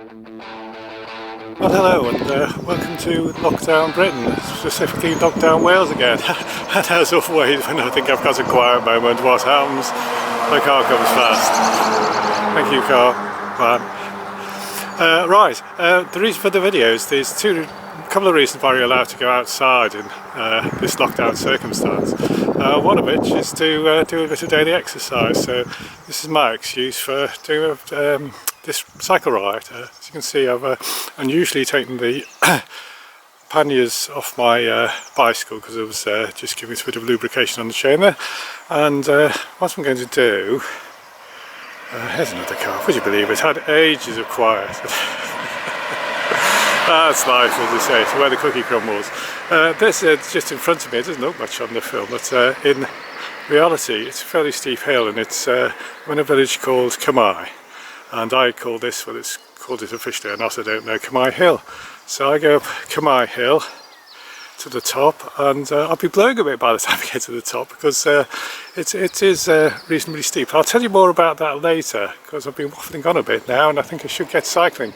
Well, hello and welcome to Lockdown Britain, specifically Lockdown Wales again. And as always, when I think I've got a quiet moment, what happens? My car comes fast. Thank you, car. Right, the reason for the video is there's a couple of reasons why you're allowed to go outside in this lockdown circumstance. One of which is to do a bit of daily exercise, so this is my excuse for doing this cycle ride. As you can see, I've unusually taken the panniers off my bicycle because it was just giving it a bit of lubrication on the chain there. And what I'm going to do, here's another car, would you believe it, had ages of quiet. That's life, as they say, it's where the cookie crumbles. This just in front of me, it doesn't look much on the film, but in reality it's a fairly steep hill, and it's in a village called Camai. And I call this, well, it's called it officially or not, I don't know, Camai Hill. So I go up Camai Hill to the top, and I'll be blowing a bit by the time I get to the top because it is reasonably steep. I'll tell you more about that later because I've been waffling on a bit now and I think I should get cycling.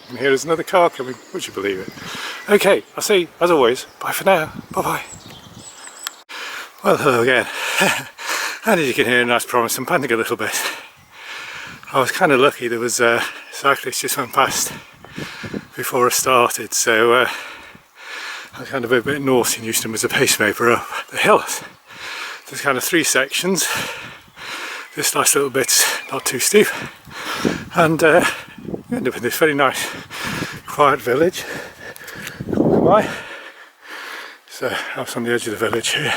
And here is another car coming, would you believe it? Okay, I'll see you as always. Bye for now. Bye bye. Well, hello again. And as you can hear, nice promise, I'm panting a little bit. I was kind of lucky, there was a cyclist just went past before I started, so I was kind of a bit naughty and used him as a pacemaker up the hill. There's kind of three sections. This last little bit's not too steep, and you end up in this very nice quiet village called Camai. It's a house on the edge of the village here,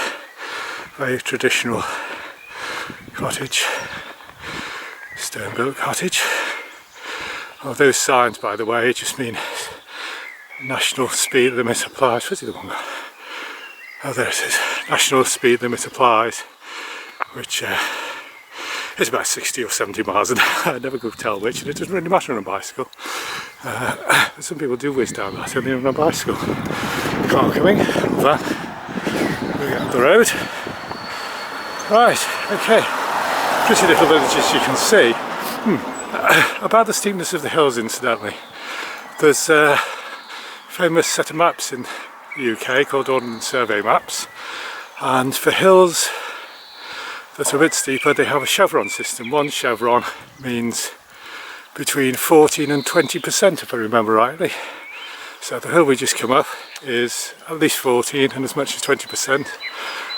very traditional cottage. Stone-built cottage. Oh, those signs, by the way, just mean national speed limit applies. Where's the other one gone? Oh, there it is. National speed limit applies, which is about 60 or 70 miles an hour. I never could tell which, and it doesn't really matter on a bicycle. Some people do whiz down that only on a bicycle. Car coming, van, moving up the road. Right, okay. Pretty little village, as you can see. About the steepness of the hills, incidentally, there's a famous set of maps in the UK called Ordnance Survey maps, and for hills that are a bit steeper they have a chevron system. One chevron means between 14 and 20%, if I remember rightly. So the hill we just come up is at least 14 and as much as 20%.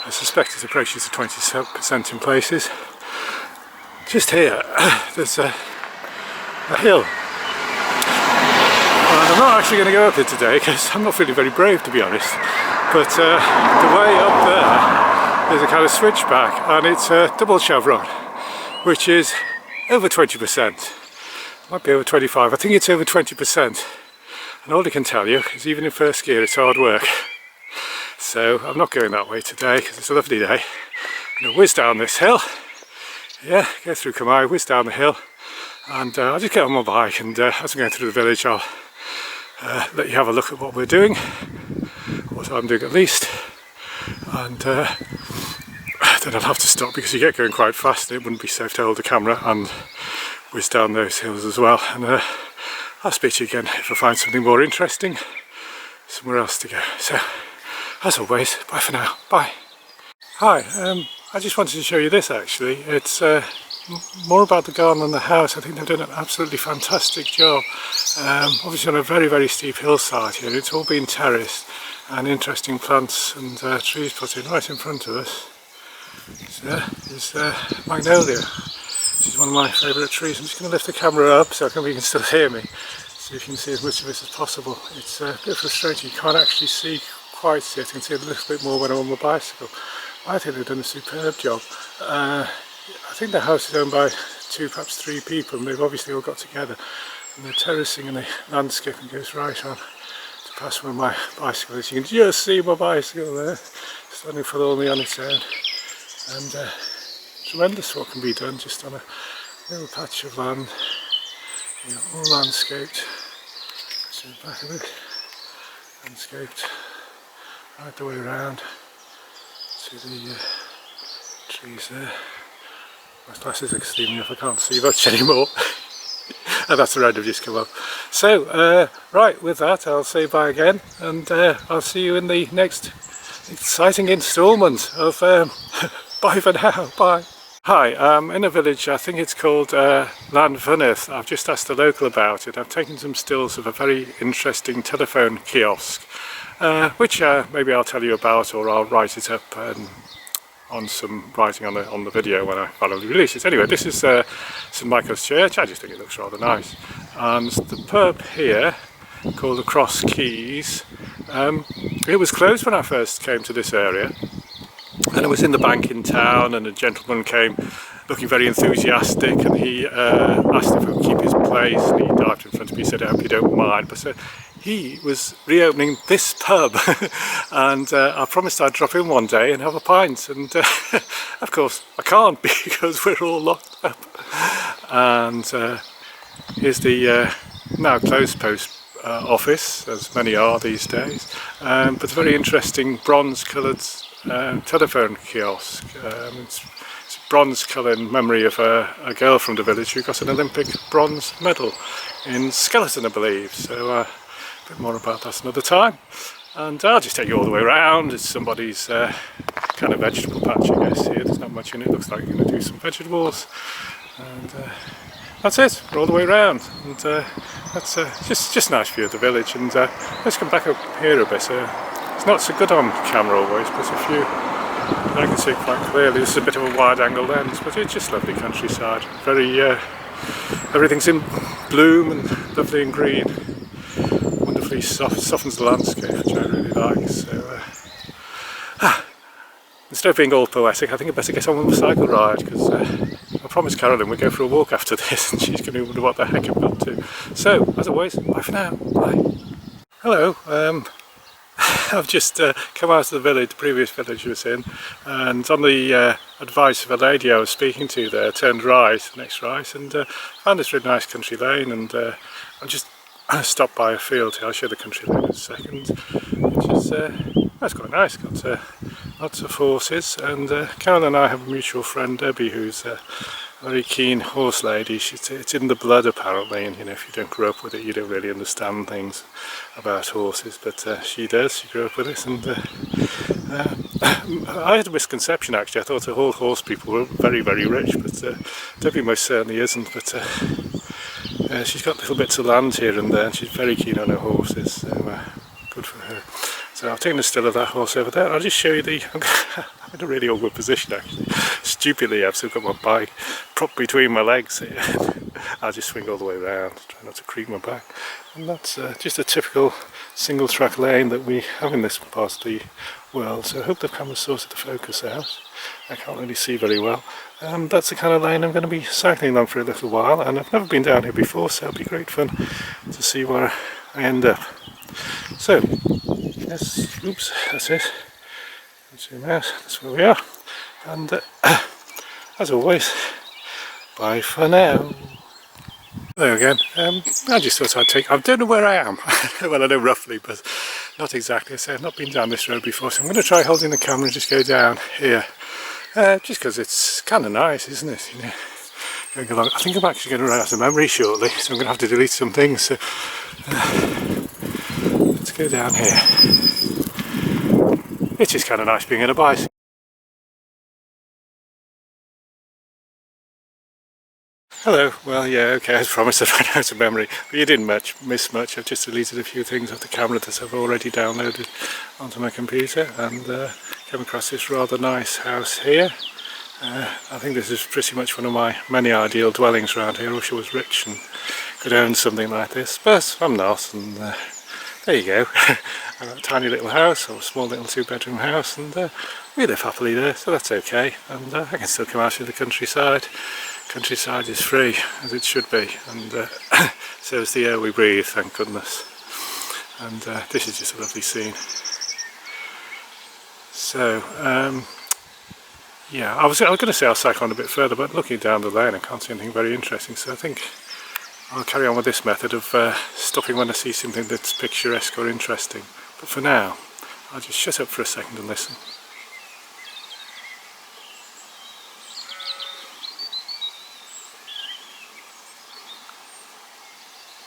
I suspect it approaches to 20% in places. Just here, there's a hill, and I'm not actually going to go up it today because I'm not feeling very brave, to be honest, but the way up there is a kind of switchback, and it's a double chevron, which is over 20%, might be over 25, I think it's over 20%, and all I can tell you is even in first gear it's hard work, so I'm not going that way today because it's a lovely day. I'm going to whiz down this hill. Yeah, go through Camai, whiz down the hill, and I'll just get on my bike, and as I'm going through the village I'll let you have a look at what we're doing, what I'm doing at least, and then I'll have to stop because you get going quite fast and it wouldn't be safe to hold the camera and whiz down those hills as well, and I'll speak to you again if I find something more interesting, somewhere else to go. So, as always, bye for now, bye. Hi, I just wanted to show you this actually. It's more about the garden and the house. I think they've done an absolutely fantastic job. Obviously on a very, very steep hillside here. It's all been terraced and interesting plants and trees put in right in front of us. There's magnolia. This is one of my favourite trees. I'm just going to lift the camera up so you can still hear me. So you can see as much of it as possible. It's a bit frustrating. You can't actually quite see it. You can see a little bit more when I'm on my bicycle. I think they've done a superb job. I think the house is owned by 2, perhaps 3 people, and they've obviously all got together. And the terracing and the landscaping goes right on to past one of my bicycles. You can just see my bicycle there, standing forlornly on its own. And tremendous what can be done just on a little patch of land, all landscaped. See the back of it, landscaped right the way around. See the trees there. My glasses are extremely off, I can't see much anymore. And that's the road I've just come up. So, right, with that, I'll say bye again, and I'll see you in the next exciting instalment of bye for now. Bye. Hi, I'm in a village, I think it's called Llanfynydd. I've just asked the local about it. I've taken some stills of a very interesting telephone kiosk, which maybe I'll tell you about, or I'll write it up on some writing on the video when I finally release it. Anyway, this is St Michael's Church. I just think it looks rather nice. And the pub here, called the Cross Keys, it was closed when I first came to this area. And I was in the bank in town, and a gentleman came looking very enthusiastic, and he asked if I would keep his place, and he dived in front of me and said, "I hope you don't mind." But he was reopening this pub, and I promised I'd drop in one day and have a pint, and of course I can't because we're all locked up. And here's the now closed post office, as many are these days, but a very interesting bronze coloured telephone kiosk. It's bronze colour in memory of a girl from the village who got an Olympic bronze medal in skeleton, I believe. So a bit more about that another time. And I'll just take you all the way around. It's somebody's kind of vegetable patch, I guess. Here, there's not much in it. Looks like you're going to do some vegetables. And that's it. We're all the way around. And that's just a nice view of the village. And let's come back up here a bit. It's not so good on camera always, but I can see it quite clearly. This is a bit of a wide angle lens, but it's just lovely countryside. Very, everything's in bloom and lovely and green. Wonderfully softens the landscape, which I really like. So, instead of being all poetic, I think I'd better get on with my cycle ride, because I promised Carolyn we'd go for a walk after this, and she's going to wonder what the heck I'm up to. So, as always, bye for now. Bye. Hello. I've just come out of the village, the previous village I was in, and on the advice of a lady I was speaking to there, turned right, next right, and found this really nice country lane, and I just stopped by a field here. I'll show the country lane in a second, which is that's quite nice. Got lots of horses, and Carol and I have a mutual friend, Debbie, who's a very keen horse lady. It's in the blood apparently, and you know, if you don't grow up with it, you don't really understand things about horses, but she does. She grew up with it, and I had a misconception actually. I thought all horse people were very, very rich, but Debbie most certainly isn't. But she's got little bits of land here and there, and she's very keen on her horses, so good for her. So I've taken a still of that horse over there. I'll just show you I'm in a really awkward position actually. Stupidly, I've still got my bike propped between my legs here. I'll just swing all the way around, try not to creak my back. And that's just a typical single track lane that we have in this part of the world. So I hope the camera sorted the focus out. I can't really see very well. That's the kind of lane I'm going to be cycling on for a little while, and I've never been down here before, so it'll be great fun to see where I end up. So, yes, oops, that's it. Zoom out, that's where we are. And as always, bye for now. Hello again. I just thought I don't know where I am. Well, I know roughly, but not exactly. I say I've not been down this road before, so I'm going to try holding the camera and just go down here. Just because it's kind of nice, isn't it? You know, going along. I think I'm actually going to run out of memory shortly, so I'm going to have to delete some things. So let's go down here. It is kind of nice being in a bicycle. Hello, well yeah, okay, as promised I'd run out of memory, but you didn't miss much. I've just deleted a few things off the camera that I've already downloaded onto my computer, and came across this rather nice house here. I think this is pretty much one of my many ideal dwellings around here. I wish I was rich and could own something like this, but I'm not, and there you go. I've got a tiny little house, or a small little 2-bedroom house, and we live happily there, so that's okay. And I can still come out to the countryside. Countryside is free, as it should be, and so is the air we breathe, thank goodness. And this is just a lovely scene. So, yeah, I was going to say I'll cycle on a bit further, but looking down the lane I can't see anything very interesting, so I think I'll carry on with this method of stopping when I see something that's picturesque or interesting. But for now, I'll just shut up for a second and listen.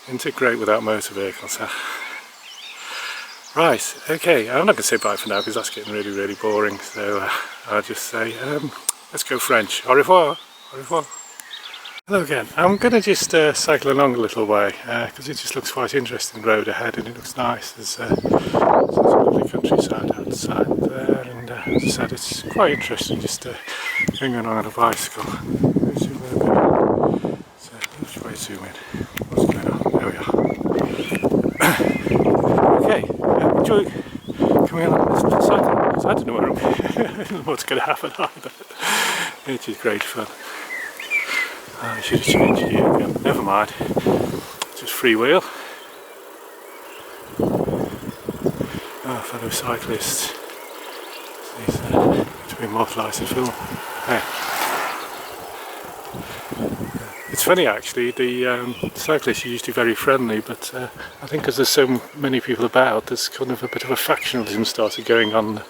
Isn't it great without motor vehicles, huh? Right, okay, I'm not going to say bye for now because that's getting really, really boring, so I'll just say, let's go French. Au revoir, au revoir. Hello again. I'm going to just cycle along a little way because it just looks quite interesting road ahead and it looks nice. There's a lovely countryside outside there, and as I said, it's quite interesting just going along on a bicycle. So let's try to zoom in. What's going on? There we are. Okay, enjoy coming along this cycle because I don't know what's going to happen either. It is great fun. I should have changed here again. Never mind. Just freewheel. Oh, fellow cyclists. These to be immortalised in film. Hey. It's funny actually, the cyclists are usually very friendly, but I think because there's so many people about, there's kind of a bit of a factionalism started going on.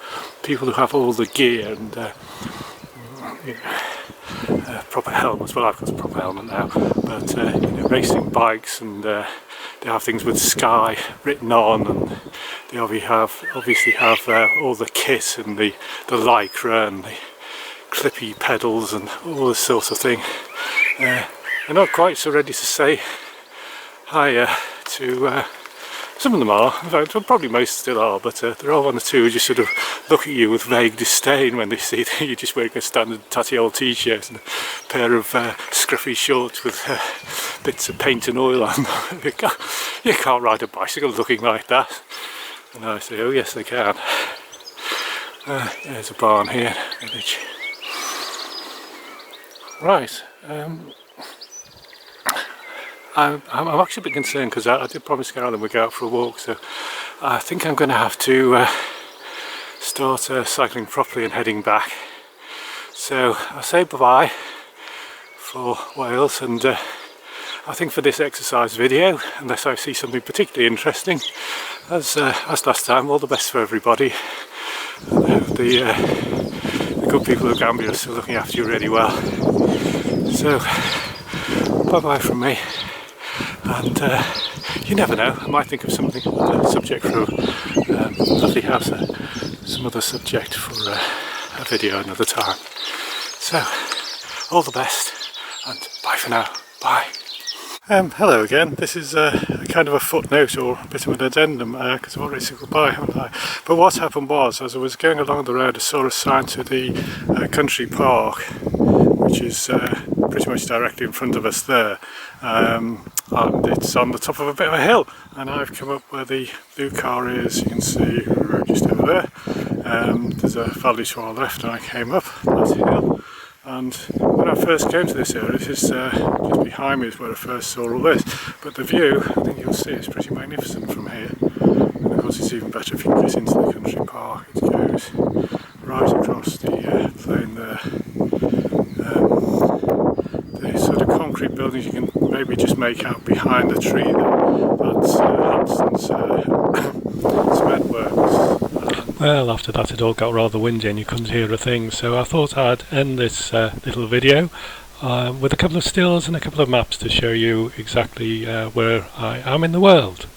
People who have all the gear and proper helmets. Well, I've got a proper helmet now, but racing bikes, and they have things with Sky written on, and they obviously have all the kit and the lycra and the clippy pedals and all this sort of thing. They're not quite so ready to say hi to some of them are, in fact, well, probably most still are, but there are one or two who just sort of look at you with vague disdain when they see that you're just wearing a standard tatty old t-shirt and a pair of scruffy shorts with bits of paint and oil on. You can't ride a bicycle looking like that. And I say, oh yes they can. There's a barn here, village. Right. I'm actually a bit concerned because I did promise Carolyn we'd go out for a walk, so I think I'm going to have to start cycling properly and heading back. So I'll say bye-bye for Wales, and I think for this exercise video, unless I see something particularly interesting, as last time, all the best for everybody. The good people of Gambia are still looking after you really well. So bye-bye from me. And you never know, I might think of something, a subject for lovely house, some other subject for a video another time. So, all the best, and bye for now. Bye. Hello again. This is a kind of a footnote or a bit of an addendum because I've already said goodbye, haven't I? But what happened was, as I was going along the road, I saw a sign to the country park, which is pretty much directly in front of us there, and it's on the top of a bit of a hill, and I've come up where the blue car is. You can see just over there. There's a valley to our left, and I came up that hill, and when I first came to this area, this is just behind me is where I first saw all this, but the view, I think you'll see, is pretty magnificent from here. And of course it's even better if you can get into the country park. It goes right across the plain there. The sort of concrete buildings you can maybe just make out behind the tree there. That's Hanson's cement works. Well, after that it all got rather windy and you couldn't hear a thing, so I thought I'd end this little video with a couple of stills and a couple of maps to show you exactly where I am in the world.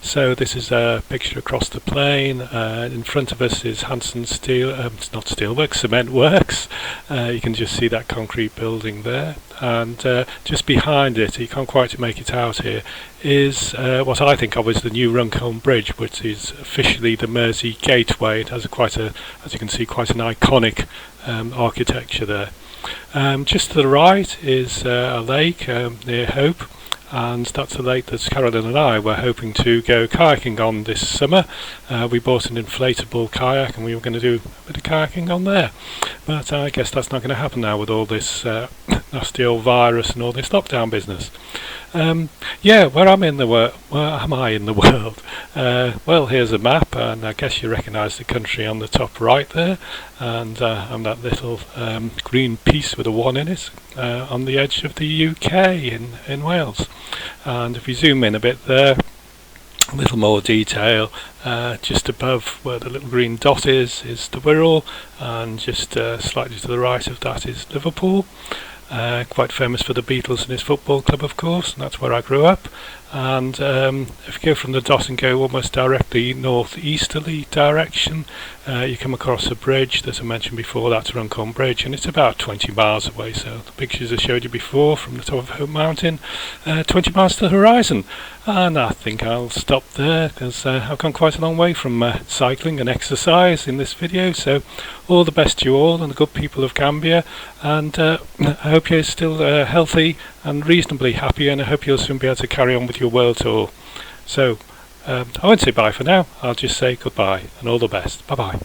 So this is a picture across the plain. In front of us is Hanson Steel, it's not Steelworks, Cement Works. You can just see that concrete building there, and just behind it, you can't quite make it out here, is what I think of as the new Runcorn Bridge, which is officially the Mersey Gateway. It has as you can see, quite an iconic architecture there. Just to the right is a lake near Hope, and that's a lake that Carolyn and I were hoping to go kayaking on this summer. We bought an inflatable kayak and we were going to do a bit of kayaking on there, but I guess that's not going to happen now with all this nasty old virus and all this lockdown business. Yeah, where am I in the world? Well, here's a map, and I guess you recognise the country on the top right there, and I'm that little green piece with a 1 in it on the edge of the UK in Wales. And if you zoom in a bit there, a little more detail, just above where the little green dot is the Wirral, and just slightly to the right of that is Liverpool. Quite famous for the Beatles and his football club, of course, and that's where I grew up. and if you go from the dot and go almost directly northeasterly direction, you come across a bridge that I mentioned before. That's Runcorn Bridge, and it's about 20 miles away. So the pictures I showed you before from the top of Hope Mountain, 20 miles to the horizon. And I think I'll stop there, because I've gone quite a long way from cycling and exercise in this video. So all the best to you all and the good people of Gambia, and I hope you're still healthy and reasonably happy, and I hope you'll soon be able to carry on with your world tour. So I won't say bye for now, I'll just say goodbye and all the best. Bye bye.